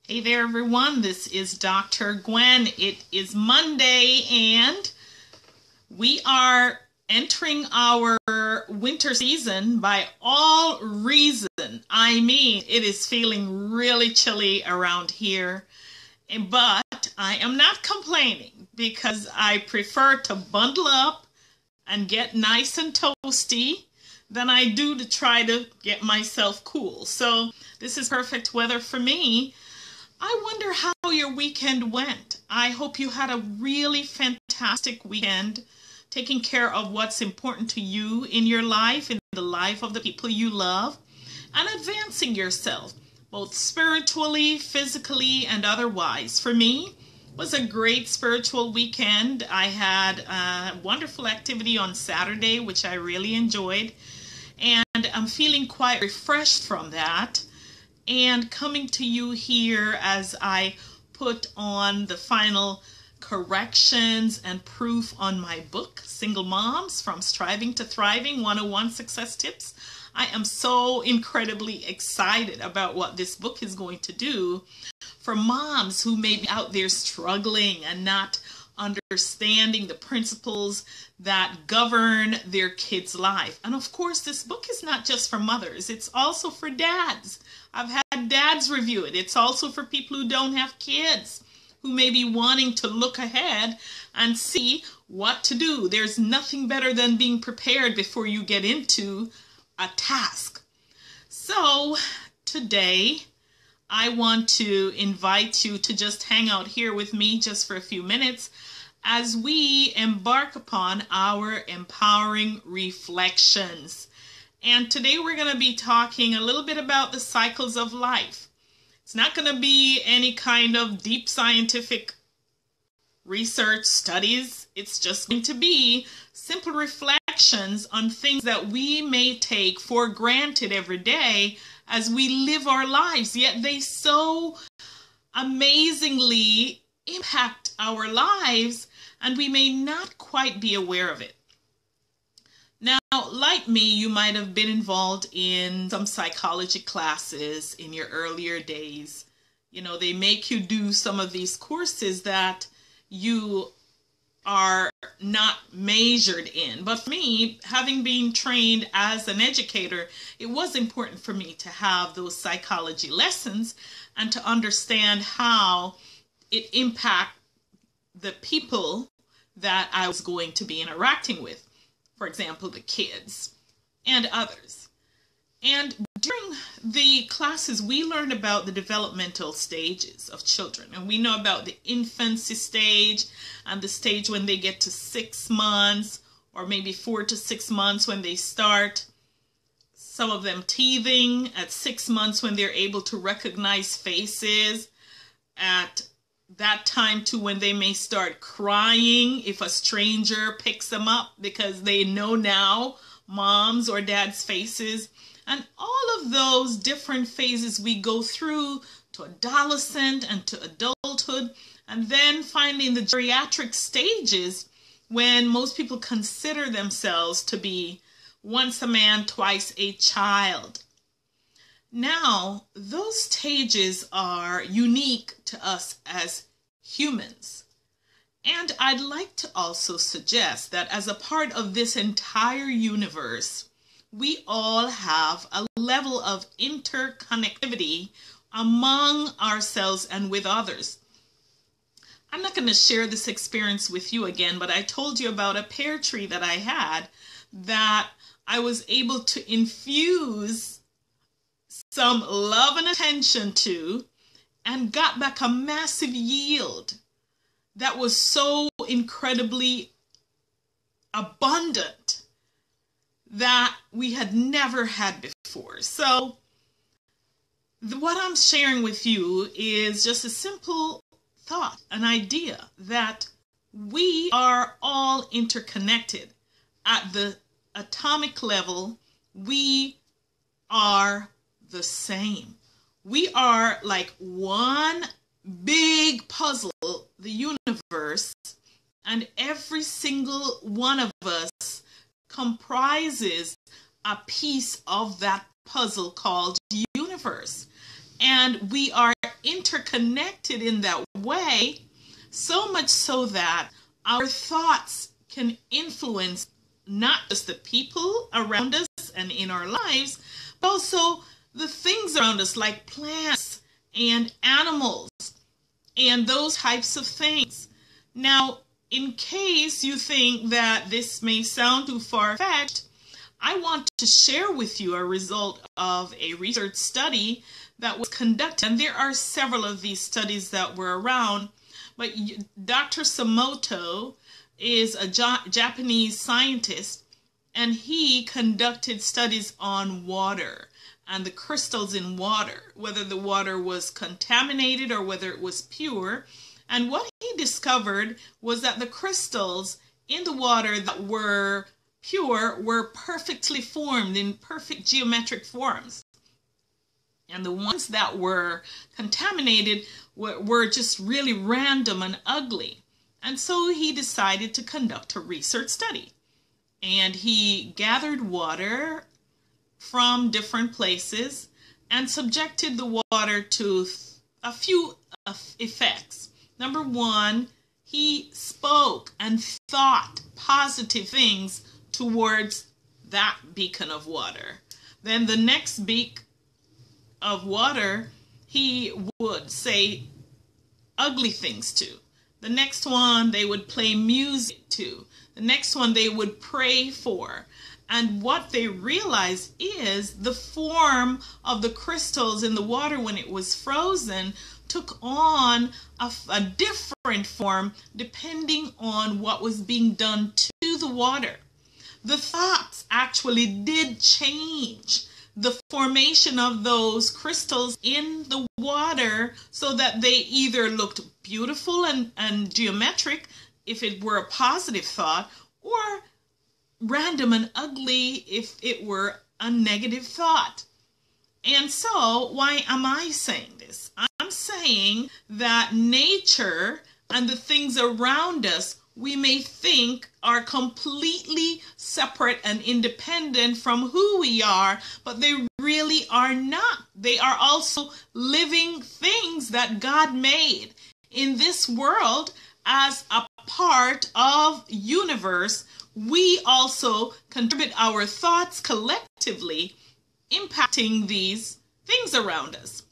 Hey there, everyone. This is Dr. Gwen. It is Monday, and we are entering our winter season by all reason. I mean, it is feeling really chilly around here, but I am not complaining because I prefer to bundle up and get nice and toasty than I do to try to get myself cool. So this is perfect weather for me. I wonder how your weekend went. I hope you had a really fantastic weekend, taking care of what's important to you in your life, in the life of the people you love, and advancing yourself, both spiritually, physically, and otherwise. For me, it was a great spiritual weekend. I had a wonderful activity on Saturday, which I really enjoyed, and I'm feeling quite refreshed from that. And coming to you here as I put on the final corrections and proof on my book, Single Moms from Striving to Thriving, 101 Success Tips. I am so incredibly excited about what this book is going to do for moms who may be out there struggling and not understanding the principles that govern their kids' life. And of course, this book is not just for mothers, it's also for dads. I've had dads review it. It's also for people who don't have kids, who may be wanting to look ahead and see what to do. There's nothing better than being prepared before you get into a task. So today, I want to invite you to just hang out here with me just for a few minutes as we embark upon our empowering reflections. And today we're going to be talking a little bit about the cycles of life. It's not going to be any kind of deep scientific research studies. It's just going to be simple reflections on things that we may take for granted every day as we live our lives, yet they so amazingly impact our lives and we may not quite be aware of it. Now, like me, you might have been involved in some psychology classes in your earlier days. You know, they make you do some of these courses that you are not measured in. But for me, having been trained as an educator, it was important for me to have those psychology lessons and to understand how it impacts the people that I was going to be interacting with. For example, the kids and others. And during the classes, we learned about the developmental stages of children. And we know about the infancy stage and the stage when they get to 6 months or maybe 4 to 6 months when they start. Some of them teething at 6 months when they're able to recognize faces. At that time too when they may start crying if a stranger picks them up because they know now mom's or dad's faces. And all of those different phases we go through to adolescent and to adulthood, and then finally in the geriatric stages when most people consider themselves to be once a man, twice a child. Now, those stages are unique to us as humans. And I'd like to also suggest that as a part of this entire universe, we all have a level of interconnectivity among ourselves and with others. I'm not going to share this experience with you again, but I told you about a pear tree that I had that I was able to infuse some love and attention to and got back a massive yield that was so incredibly abundant that we had never had before. So what I'm sharing with you is just a simple thought, an idea that we are all interconnected at the atomic level. We are the same. We are like one big puzzle, the universe, and every single one of us comprises a piece of that puzzle called universe. And we are interconnected in that way, so much so that our thoughts can influence not just the people around us and in our lives, but also the things around us like plants and animals and those types of things. Now, in case you think that this may sound too far-fetched, I want to share with you a result of a research study that was conducted. And there are several of these studies that were around, but Dr. Samoto is a Japanese scientist, and he conducted studies on water and the crystals in water, whether the water was contaminated or whether it was pure. And what he discovered was that the crystals in the water that were pure were perfectly formed in perfect geometric forms. And the ones that were contaminated were just really random and ugly. And so he decided to conduct a research study. And he gathered water from different places and subjected the water to a few effects. Number one, he spoke and thought positive things towards that beacon of water. Then the next beak of water, he would say ugly things to. The next one, they would play music to. The next one, they would pray for. And what they realized is the form of the crystals in the water when it was frozen took on a different form depending on what was being done to the water. The thoughts actually did change the formation of those crystals in the water so that they either looked beautiful and geometric if it were a positive thought, or random and ugly if it were a negative thought. And so, why am I saying this? I'm saying that nature and the things around us we may think are completely separate and independent from who we are, but they really are not. They are also living things that God made in this world as a part of universe. We also contribute our thoughts collectively, impacting these things around us.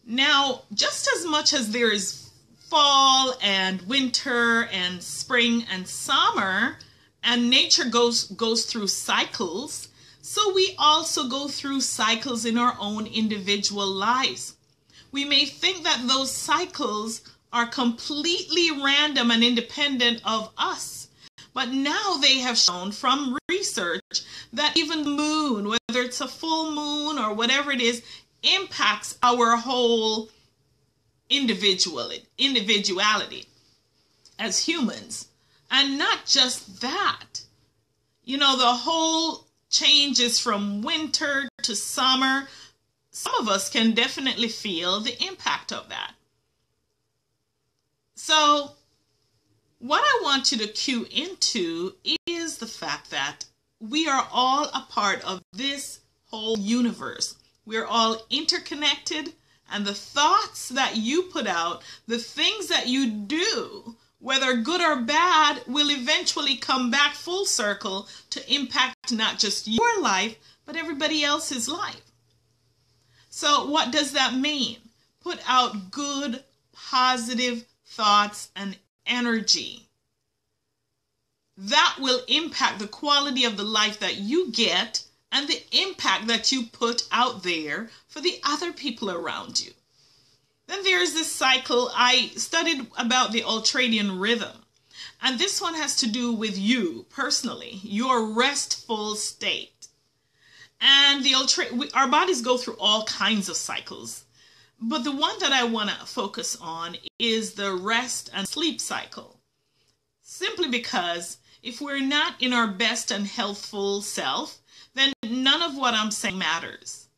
Now, just as much as there is fall and winter and spring and summer, and nature goes through cycles, so we also go through cycles in our own individual lives. We may think that those cycles are completely random and independent of us, but now they have shown from research that even the moon, whether it's a full moon or whatever it is, impacts our whole individuality as humans. And not just that, you know, the whole changes from winter to summer. Some of us can definitely feel the impact of that. So what I want you to cue into is the fact that we are all a part of this whole universe. We're all interconnected, and the thoughts that you put out, the things that you do, whether good or bad, will eventually come back full circle to impact not just your life, but everybody else's life. So what does that mean? Put out good, positive thoughts and energy. That will impact the quality of the life that you get and the impact that you put out there for the other people around you. Then there's this cycle. I studied about the ultradian rhythm, and this one has to do with you personally, your restful state. And our bodies go through all kinds of cycles, but the one that I want to focus on is the rest and sleep cycle. Simply because if we're not in our best and healthful self, then none of what I'm saying matters.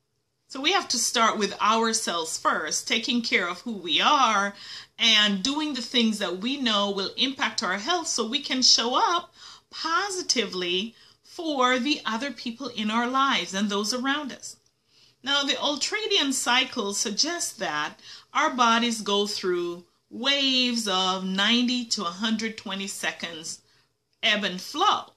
So we have to start with ourselves first, taking care of who we are and doing the things that we know will impact our health so we can show up positively for the other people in our lives and those around us. Now, the ultradian cycle suggests that our bodies go through waves of 90 to 120 seconds ebb and flow.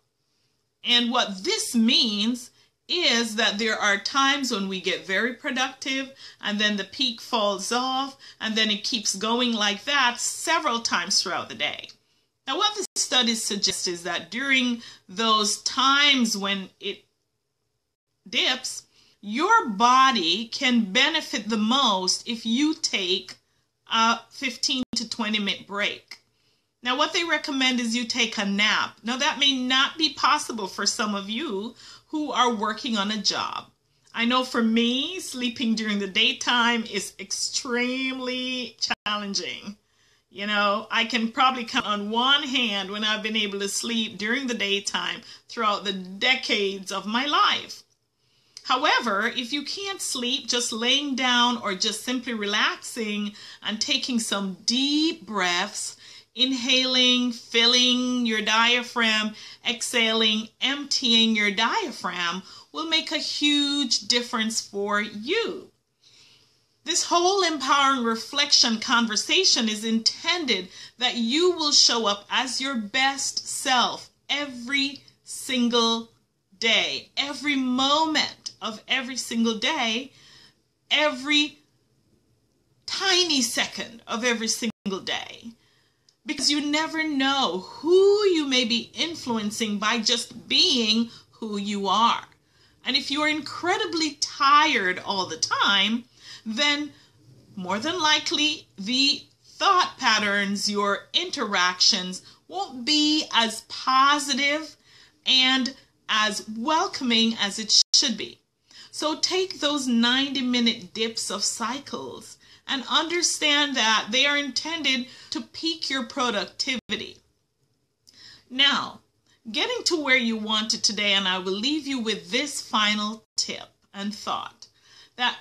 And what this means is that there are times when we get very productive and then the peak falls off and then it keeps going like that several times throughout the day. Now, what the studies suggest is that during those times when it dips, your body can benefit the most if you take a 15 to 20 minute break. Now, what they recommend is you take a nap. Now, that may not be possible for some of you who are working on a job. I know for me, sleeping during the daytime is extremely challenging. You know, I can probably count on one hand when I've been able to sleep during the daytime throughout the decades of my life. However, if you can't sleep, just laying down or just simply relaxing and taking some deep breaths, inhaling, filling your diaphragm, exhaling, emptying your diaphragm will make a huge difference for you. This whole empowering reflection conversation is intended that you will show up as your best self every single day, every moment of every single day, every tiny second of every single day. Because you never know who you may be influencing by just being who you are. And if you are incredibly tired all the time, then more than likely the thought patterns, your interactions won't be as positive and as welcoming as it should be. So take those 90-minute dips of cycles and understand that they are intended to peak your productivity. Now, getting to where you want it today, and I will leave you with this final tip and thought, that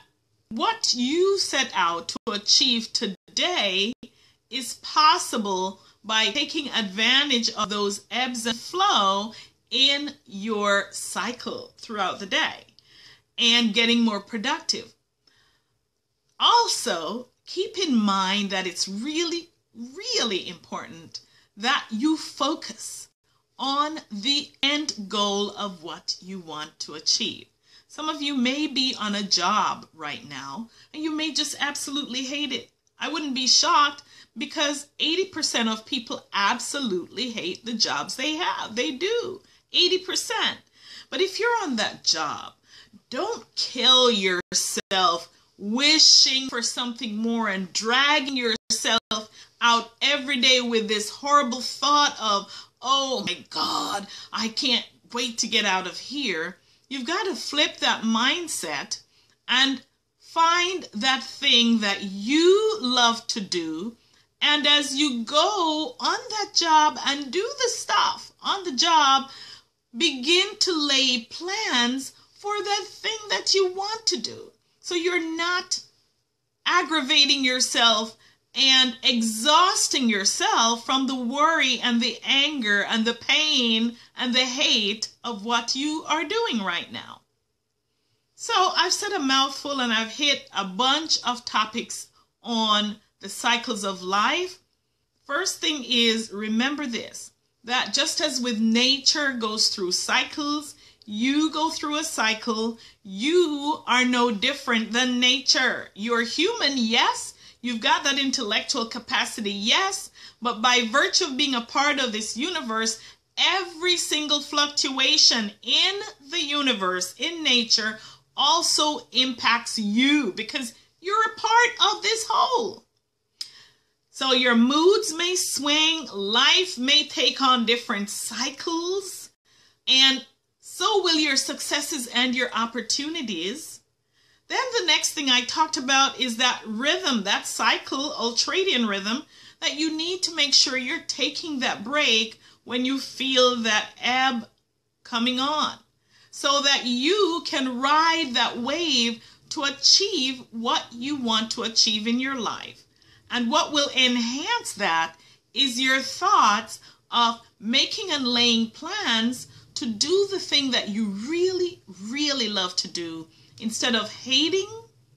what you set out to achieve today is possible by taking advantage of those ebbs and flow in your cycle throughout the day and getting more productive. Also, keep in mind that it's really, really important that you focus on the end goal of what you want to achieve. Some of you may be on a job right now and you may just absolutely hate it. I wouldn't be shocked because 80% of people absolutely hate the jobs they have. They do, 80%. But if you're on that job, don't kill yourself wishing for something more and dragging yourself out every day with this horrible thought of, oh my God, I can't wait to get out of here. You've got to flip that mindset and find that thing that you love to do. And as you go on that job and do the stuff on the job, begin to lay plans for that thing that you want to do. So you're not aggravating yourself and exhausting yourself from the worry and the anger and the pain and the hate of what you are doing right now. So I've said a mouthful and I've hit a bunch of topics on the cycles of life. First thing is, remember this, that just as with nature goes through cycles, you go through a cycle. You are no different than nature. You're human, yes. You've got that intellectual capacity, yes. But by virtue of being a part of this universe, every single fluctuation in the universe, in nature, also impacts you because you're a part of this whole. So your moods may swing, life may take on different cycles, and so will your successes and your opportunities. Then the next thing I talked about is that rhythm, that cycle, ultradian rhythm, that you need to make sure you're taking that break when you feel that ebb coming on, so that you can ride that wave to achieve what you want to achieve in your life. And what will enhance that is your thoughts of making and laying plans to do the thing that you really, really love to do instead of hating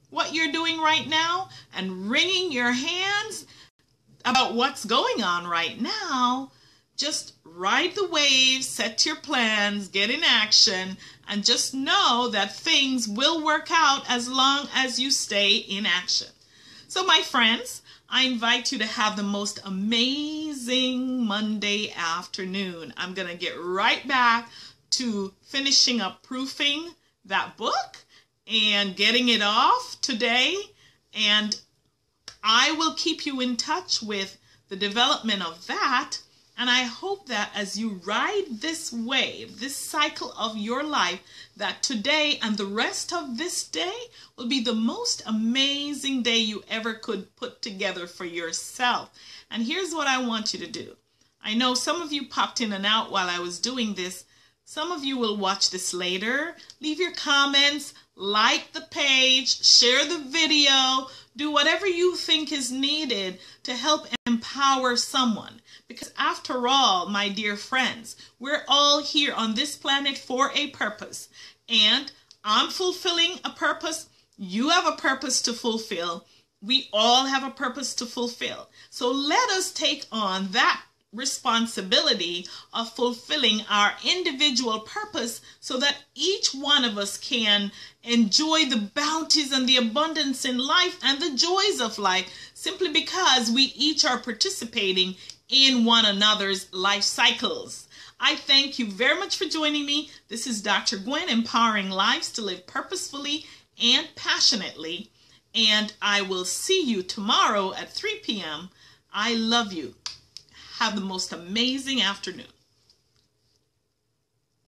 what you're doing right now and wringing your hands about what's going on right now, just ride the waves, set your plans, get in action, and just know that things will work out as long as you stay in action. So my friends, I invite you to have the most amazing Monday afternoon. I'm going to get right back to finishing up proofing that book and getting it off today. And I will keep you in touch with the development of that. And I hope that as you ride this wave, this cycle of your life, that today and the rest of this day will be the most amazing day you ever could put together for yourself. And here's what I want you to do. I know some of you popped in and out while I was doing this. Some of you will watch this later. Leave your comments, like the page, share the video, do whatever you think is needed to help empower someone. Because after all, my dear friends, we're all here on this planet for a purpose. And I'm fulfilling a purpose. You have a purpose to fulfill. We all have a purpose to fulfill. So let us take on that responsibility of fulfilling our individual purpose so that each one of us can enjoy the bounties and the abundance in life and the joys of life, simply because we each are participating in one another's life cycles. I thank you very much for joining me. This is Dr. Gwen, empowering lives to live purposefully and passionately. And I will see you tomorrow at 3 p.m. I love you. Have the most amazing afternoon.